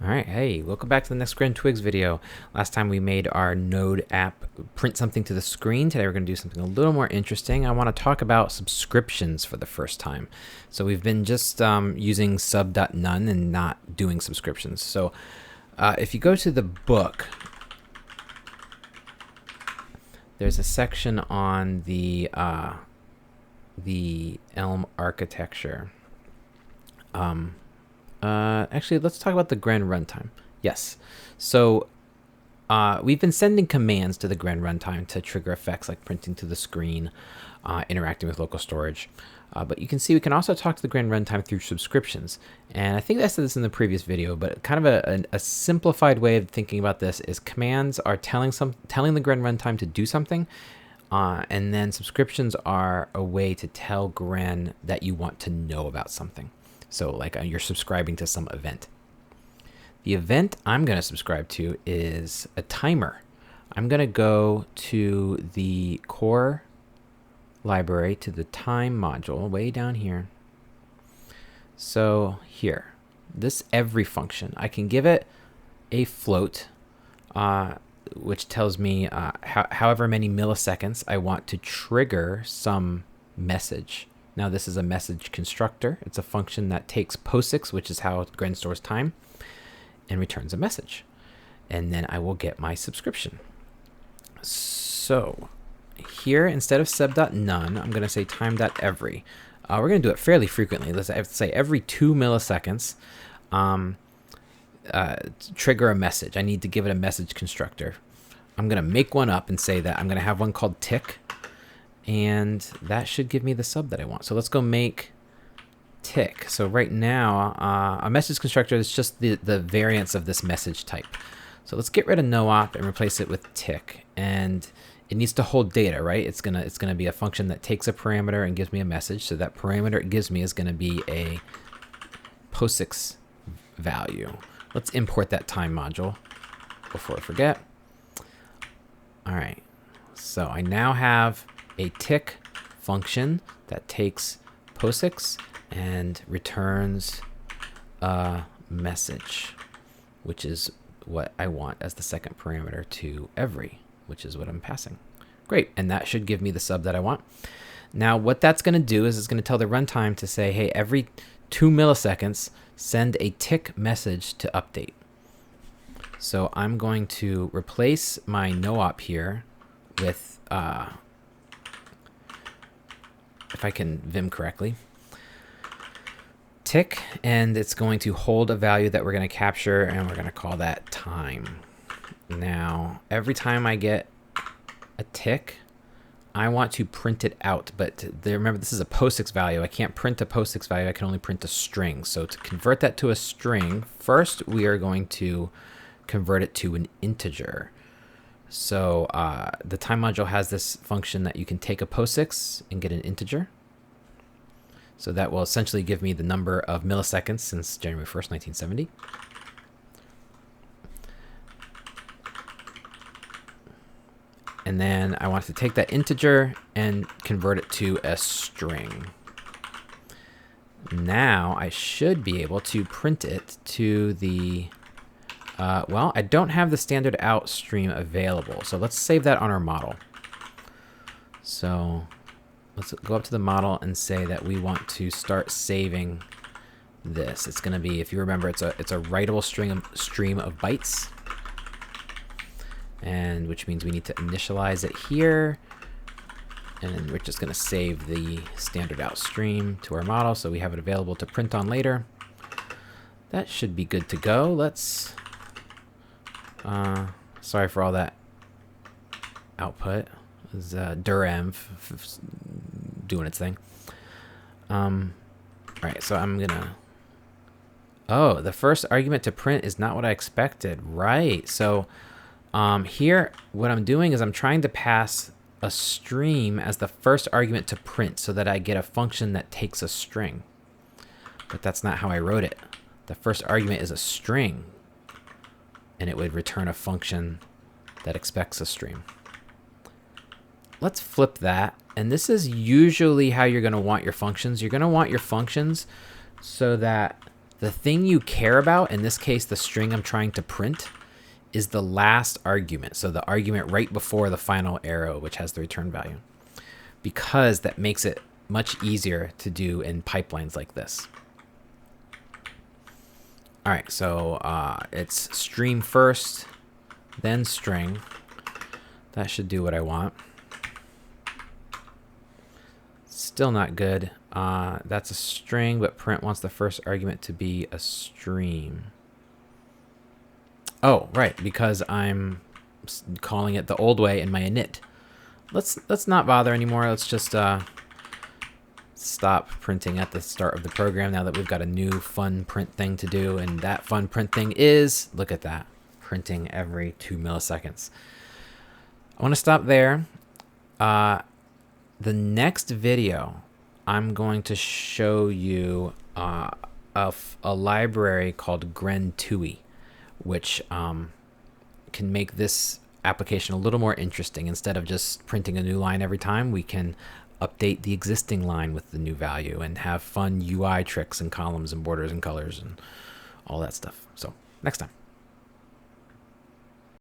Alright, hey, welcome back to the next Gren Twigs video. Last time we made our Node app print something to the screen. Today we're going to do something a little more interesting. I want to talk about subscriptions for the first time. So we've been just using sub.none and not doing subscriptions. So if you go to the book, there's a section on the Elm architecture. Actually, let's talk about the Gren runtime. Yes. So we've been sending commands to the Gren runtime to trigger effects like printing to the screen, interacting with local storage. But you can see we can also talk to the Gren runtime through subscriptions. And I think I said this in the previous video, but kind of a simplified way of thinking about this is commands are telling the Gren runtime to do something. And then subscriptions are a way to tell Gren that you want to know about something. So like you're subscribing to some event. The event I'm going to subscribe to is a timer. I'm going to go to the core library, to the time module way down here. So here, this every function, I can give it a float, which tells me however many milliseconds I want to trigger some message. Now this is a message constructor. It's a function that takes POSIX, which is how Gren stores time, and returns a message. And then I will get my subscription. So here, instead of sub.none, I'm going to say time.every. We're going to do it fairly frequently. Let's say every 2 milliseconds, trigger a message. I need to give it a message constructor. I'm going to make one up and say that I'm going to have one called tick. And that should give me the sub that I want. So let's go make tick. So right now, a message constructor is just the variance of this message type. So let's get rid of no-op and replace it with tick. And it needs to hold data, right? It's gonna be a function that takes a parameter and gives me a message. So that parameter it gives me is gonna be a POSIX value. Let's import that time module before I forget. All right. So I now have a tick function that takes POSIX and returns a message, which is what I want as the second parameter to every, which is what I'm passing. Great, and that should give me the sub that I want. Now what that's going to do is it's going to tell the runtime to say, hey, every 2 milliseconds, send a tick message to update. So I'm going to replace my no-op here with if I can vim correctly, tick, and it's going to hold a value that we're going to capture, and we're going to call that time. Now, every time I get a tick, I want to print it out, but remember this is a POSIX value. I can't print a POSIX value, I can only print a string. So to convert that to a string, first we are going to convert it to an integer. So the time module has this function that you can take a POSIX and get an integer. So that will essentially give me the number of milliseconds since January 1st, 1970. And then I want to take that integer and convert it to a string. Now I should be able to print it to the well, I don't have the standard out stream available, so let's save that on our model. So let's go up to the model and say that we want to start saving this. It's going to be, if you remember, it's a writable stream of bytes, and which means we need to initialize it here, and then we're just going to save the standard out stream to our model so we have it available to print on later. That should be good to go. Let's sorry for all that output. It was durenv doing its thing. Alright, so I'm gonna... Oh, the first argument to print is not what I expected. Right, so here what I'm doing is I'm trying to pass a stream as the first argument to print so that I get a function that takes a string. But that's not how I wrote it. The first argument is a string, and it would return a function that expects a stream. Let's flip that, and this is usually how you're going to want your functions. You're going to want your functions so that The thing you care about, in this case, the string I'm trying to print, is the last argument. So the argument right before the final arrow, which has the return value, because that makes it much easier to do in pipelines like this. All right, so it's stream first, then string. That should do what I want. Still not good. That's a string, but print wants the first argument to be a stream. Oh, right, because I'm calling it the old way in my init. Let's not bother anymore. Let's just stop printing at the start of the program now that we've got a new fun print thing to do. And that fun print thing is, look at that, printing every 2 milliseconds. I want to stop there. The next video, I'm going to show you a library called Gren, which can make this application a little more interesting. Instead of just printing a new line every time, we can update the existing line with the new value and have fun UI tricks and columns and borders and colors and all that stuff. So next time.